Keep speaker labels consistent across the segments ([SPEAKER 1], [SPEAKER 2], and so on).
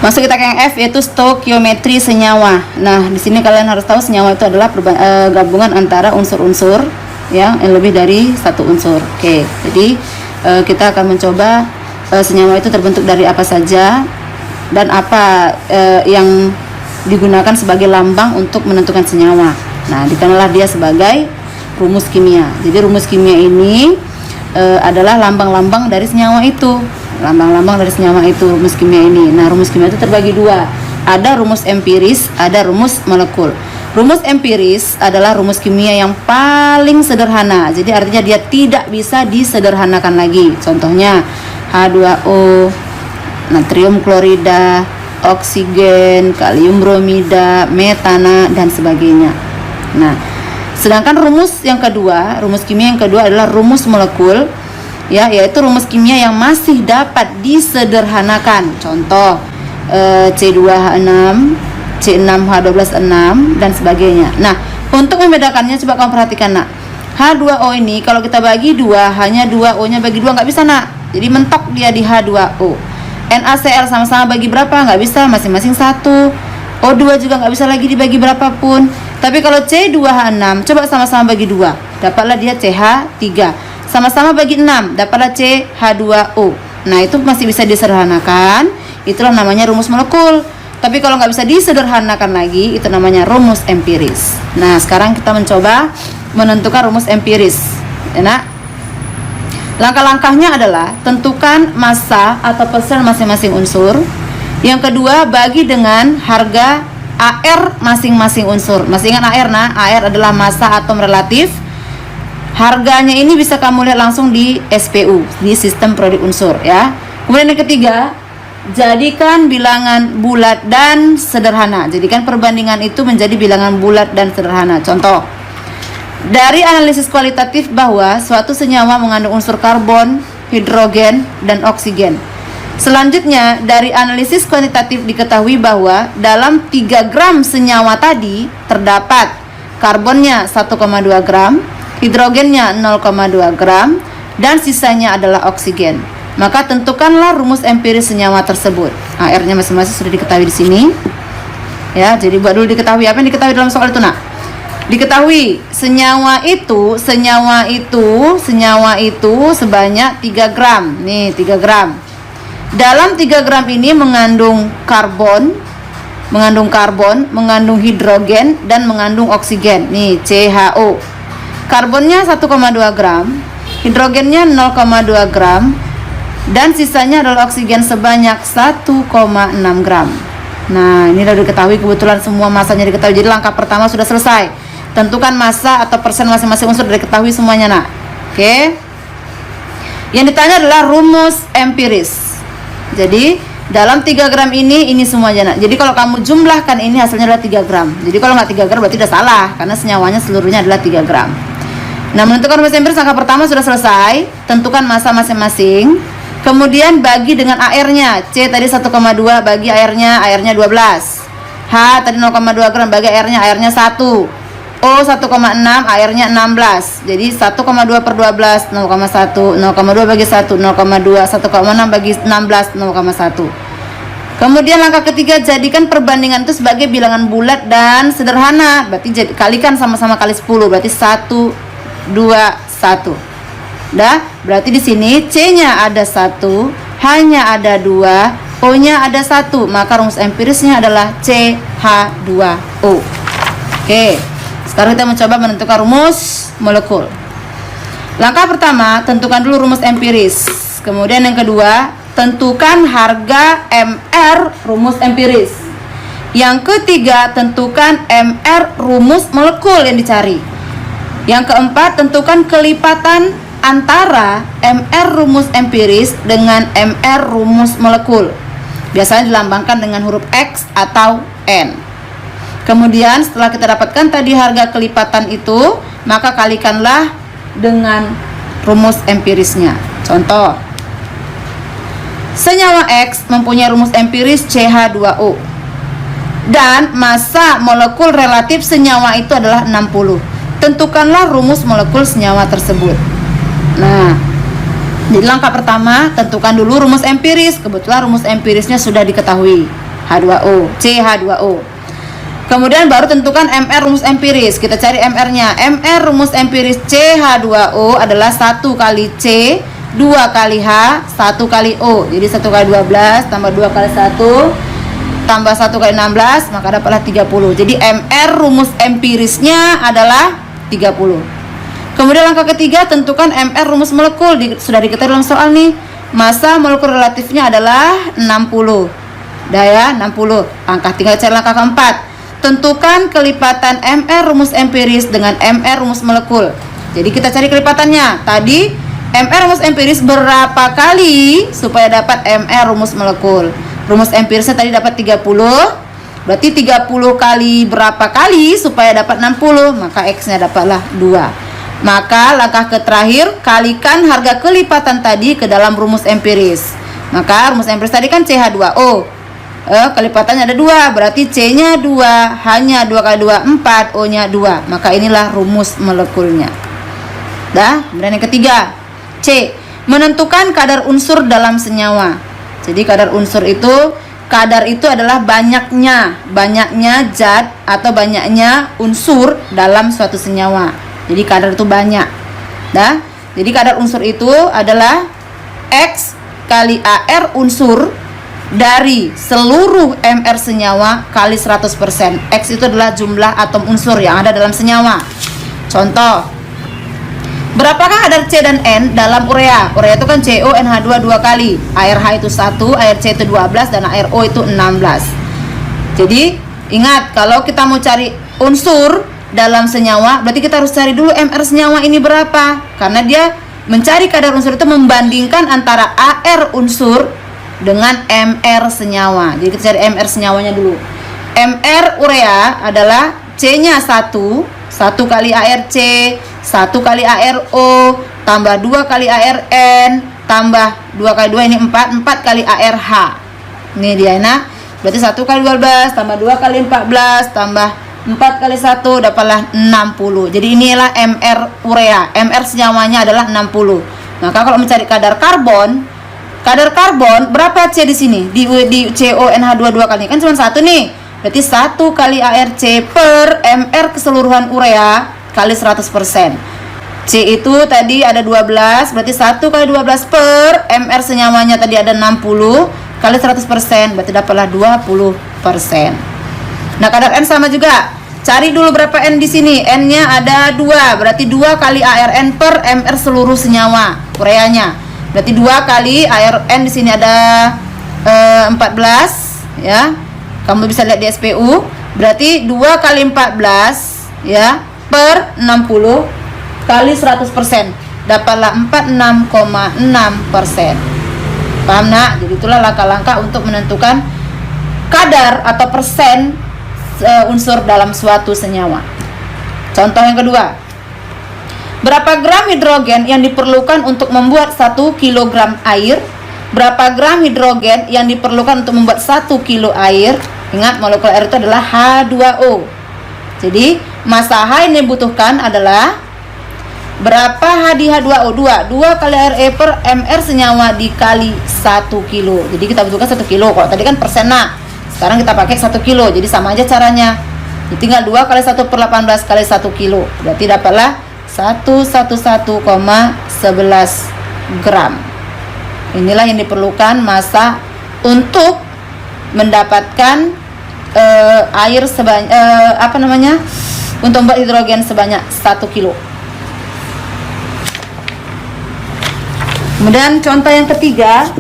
[SPEAKER 1] Masuk kita ke yang F, yaitu stoikiometri senyawa. Nah, di sini kalian harus tahu senyawa itu adalah gabungan antara unsur-unsur yang lebih dari satu unsur. Oke, jadi kita akan mencoba senyawa itu terbentuk dari apa saja dan apa yang digunakan sebagai lambang untuk menentukan senyawa. Nah, dikenallah dia sebagai rumus kimia. Jadi rumus kimia ini adalah lambang-lambang dari senyawa itu. Lambang-lambang dari senyawa itu rumus kimia ini. Nah, rumus kimia itu terbagi dua. Ada rumus empiris, ada rumus molekul. Rumus empiris adalah rumus kimia yang paling sederhana. Jadi artinya dia tidak bisa disederhanakan lagi. Contohnya H2O, natrium klorida, oksigen, kalium bromida, metana, dan sebagainya. Nah, sedangkan rumus yang kedua, rumus kimia yang kedua adalah rumus molekul, ya, yaitu rumus kimia yang masih dapat disederhanakan. Contoh C2H6, C6H12O6, dan sebagainya. Nah, untuk membedakannya coba kamu perhatikan, nak. H2O ini kalau kita bagi dua, hanya 2O-nya bagi dua nggak bisa, nak. Jadi mentok dia di H2O. NaCl sama-sama bagi berapa? Nggak bisa, masing-masing 1. O2 juga nggak bisa lagi dibagi berapapun. Tapi kalau C2H6, coba sama-sama bagi 2, dapatlah dia CH3. Sama-sama bagi 6, dapatlah CH2O. Nah, itu masih bisa disederhanakan. Itulah namanya rumus molekul. Tapi kalau nggak bisa disederhanakan lagi, itu namanya rumus empiris. Nah, sekarang kita mencoba menentukan rumus empiris. Enak? Langkah-langkahnya adalah tentukan massa atau persen masing-masing unsur. Yang kedua, bagi dengan harga AR masing-masing unsur. Masih ingat AR, nah? AR adalah massa atom relatif. Harganya ini bisa kamu lihat langsung di SPU, di sistem periode unsur, ya. Kemudian yang ketiga, jadikan bilangan bulat dan sederhana. Jadikan perbandingan itu menjadi bilangan bulat dan sederhana. Contoh, dari analisis kualitatif bahwa suatu senyawa mengandung unsur karbon, hidrogen, dan oksigen. Selanjutnya, dari analisis kuantitatif diketahui bahwa dalam 3 gram senyawa tadi terdapat karbonnya 1,2 gram, hidrogennya 0,2 gram, dan sisanya adalah oksigen. Maka tentukanlah rumus empiris senyawa tersebut. AR-nya masing-masing sudah diketahui di sini. Ya, jadi buat dulu diketahui apa yang diketahui dalam soal itu, nak. Diketahui senyawa itu sebanyak 3 gram. Nih, 3 gram. Dalam 3 gram ini mengandung karbon, mengandung hidrogen, dan mengandung oksigen. Nih, CHO. Karbonnya 1,2 gram, hidrogennya 0,2 gram, dan sisanya adalah oksigen sebanyak 1,6 gram. Nah, ini sudah diketahui, kebetulan semua masanya diketahui. Jadi langkah pertama sudah selesai. Tentukan massa atau persen masing-masing unsur, sudah diketahui semuanya, nak. Oke. Yang ditanya adalah rumus empiris. Jadi dalam 3 gram ini semuanya, nak. Jadi kalau kamu jumlahkan ini hasilnya adalah 3 gram. Jadi kalau nggak 3 gram berarti sudah salah, karena senyawanya seluruhnya adalah 3 gram. Nah, menentukan rumus empiris langkah pertama sudah selesai. Tentukan massa masing-masing. Kemudian bagi dengan AR-nya. C tadi 1,2 bagi AR-nya 12. H tadi 0,2 gram bagi AR-nya 1. O 1,6, AR-nya 16. Jadi 1,2 per 12 0,1, 0,2 bagi 1 0,2, 1,6 bagi 16 0,1. Kemudian langkah ketiga, jadikan perbandingan itu sebagai bilangan bulat dan sederhana. Berarti kalikan sama-sama kali 10, berarti 1 2 1. Dah, berarti di sini C-nya ada 1, H-nya ada 2, O-nya ada 1. Maka rumus empirisnya adalah CH2O. Oke. Sekarang kita mencoba menentukan rumus molekul. Langkah pertama, tentukan dulu rumus empiris. Kemudian yang kedua, tentukan harga MR rumus empiris. Yang ketiga, tentukan MR rumus molekul yang dicari. Yang keempat, tentukan kelipatan antara MR rumus empiris dengan MR rumus molekul. Biasanya dilambangkan dengan huruf X atau N. Kemudian setelah kita dapatkan tadi harga kelipatan itu, maka kalikanlah dengan rumus empirisnya. Contoh, senyawa X mempunyai rumus empiris CH2O dan massa molekul relatif senyawa itu adalah 60. Tentukanlah rumus molekul senyawa tersebut. Nah, jadi langkah pertama, tentukan dulu rumus empiris. Kebetulan rumus empirisnya sudah diketahui. H2O, CH2O. Kemudian baru tentukan MR rumus empiris. Kita cari MR-nya. MR rumus empiris CH2O adalah 1 kali C, 2 kali H, 1 kali O. Jadi 1 kali 12 tambah 2 kali 1 tambah 1 kali 16, maka dapatlah 30. Jadi MR rumus empirisnya dah 30. Kemudian langkah ketiga, tentukan MR rumus molekul. Sudah diketahui dalam soal nih. Massa molekul relatifnya adalah 60. Dah ya, 60. Tinggal cari langkah keempat. Tentukan kelipatan MR rumus empiris dengan MR rumus molekul. Jadi kita cari kelipatannya. Tadi MR rumus empiris berapa kali supaya dapat MR rumus molekul? Rumus empirisnya tadi dapat 30. Berarti 30 kali berapa kali supaya dapat 60? Maka X-nya dapatlah 2. Maka langkah terakhir, kalikan harga kelipatan tadi ke dalam rumus empiris. Maka rumus empiris tadi kan CH2O. Kelipatannya ada 2, berarti C-nya 2, H-nya 2 kali 2, 4, O-nya 2. Maka inilah rumus molekulnya. Kemudian yang ketiga, C. Menentukan kadar unsur dalam senyawa. Jadi kadar unsur itu, kadar itu adalah banyaknya zat atau banyaknya unsur dalam suatu senyawa. Jadi kadar itu banyak. Jadi kadar unsur itu adalah X kali AR unsur dari seluruh MR senyawa kali 100%. X itu adalah jumlah atom unsur yang ada dalam senyawa. Contoh, berapakah kadar C dan N dalam urea? Urea itu kan CONH2 2 kali, air H itu 1, air C itu 12, dan air O itu 16. Jadi ingat, kalau kita mau cari unsur dalam senyawa, berarti kita harus cari dulu MR senyawa ini berapa. Karena dia mencari kadar unsur itu membandingkan antara AR unsur dengan MR senyawa. Jadi kita cari MR senyawanya dulu. MR urea adalah C-nya 1 kali ARC, 1 kali ARO, tambah 2 kali ARN, tambah 2 kali 2 ini 4 kali ARH. Ini dia nak. Berarti 1 kali 12 tambah 2 kali 14 tambah 4 kali 1 dapatlah 60. Jadi inilah MR urea. MR senyawanya adalah 60. Maka kalau mencari kadar karbon berapa C di sini? Di CONH2 2 kali kan cuma 1 nih. Berarti 1 kali ARC per MR keseluruhan urea kali 100%. C itu tadi ada 12, berarti 1 kali 12 per MR senyawanya tadi ada 60 kali 100%, berarti dapatlah 20%. Nah, kadar N sama juga. Cari dulu berapa N di sini. N-nya ada 2, berarti 2 kali ARN per MR seluruh senyawa ureanya. Berarti 2 kali ARN di sini ada 14 ya. Kamu bisa lihat di SPU. Berarti 2 kali 14 ya per 60 kali 100%. Dapatlah 46,6%. Paham nak? Jadi itulah langkah-langkah untuk menentukan kadar atau persen unsur dalam suatu senyawa. Contoh yang kedua. Berapa gram hidrogen yang diperlukan untuk membuat 1 kg air? Berapa gram hidrogen yang diperlukan untuk membuat 1 kilo air? Ingat, molekul air itu adalah H2O. Jadi, massa H yang dibutuhkan adalah berapa H di H2O? 2 kali air E per MR senyawa dikali 1 kilo. Jadi, kita butuhkan 1 kilo. Kalau tadi kan persen nak. Sekarang kita pakai 1 kilo. Jadi, sama aja caranya. Jadi, tinggal 2 kali 1 per 18 kali 1 kilo. Berarti dapatlah 111,11 gram. Inilah yang diperlukan massa untuk mendapatkan air sebanyak untuk membuat hidrogen sebanyak 1 kilo. Kemudian contoh yang ketiga,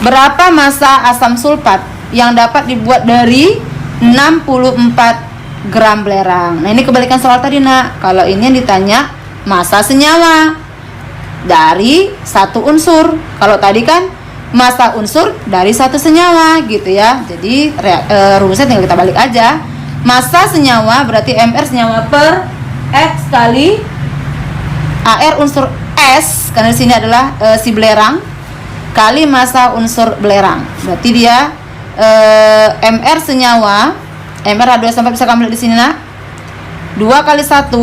[SPEAKER 1] berapa massa asam sulfat yang dapat dibuat dari 64 gram belerang. Nah, ini kebalikan soal tadi nak. Kalau ini yang ditanya massa senyawa dari 1 unsur. Kalau tadi kan massa unsur dari 1 senyawa gitu ya. Jadi rumusnya tinggal kita balik aja. Massa senyawa berarti MR senyawa per X kali AR unsur S, karena di sini adalah si belerang, kali massa unsur belerang. Berarti dia MR senyawa, MR H2 sampai bisa kamu lihat di sini nak. 2 kali 1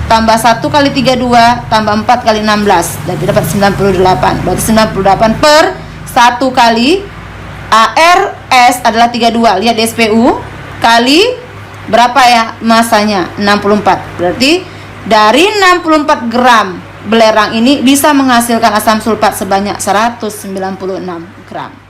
[SPEAKER 1] tambah 1 kali 32 tambah 4 kali 16, berarti dapat 98. Berarti 98 per 1 kali ARS adalah 32. Lihat di SPU kali berapa ya masanya? 64. Berarti dari 64 gram belerang ini bisa menghasilkan asam sulfat sebanyak 196 gram.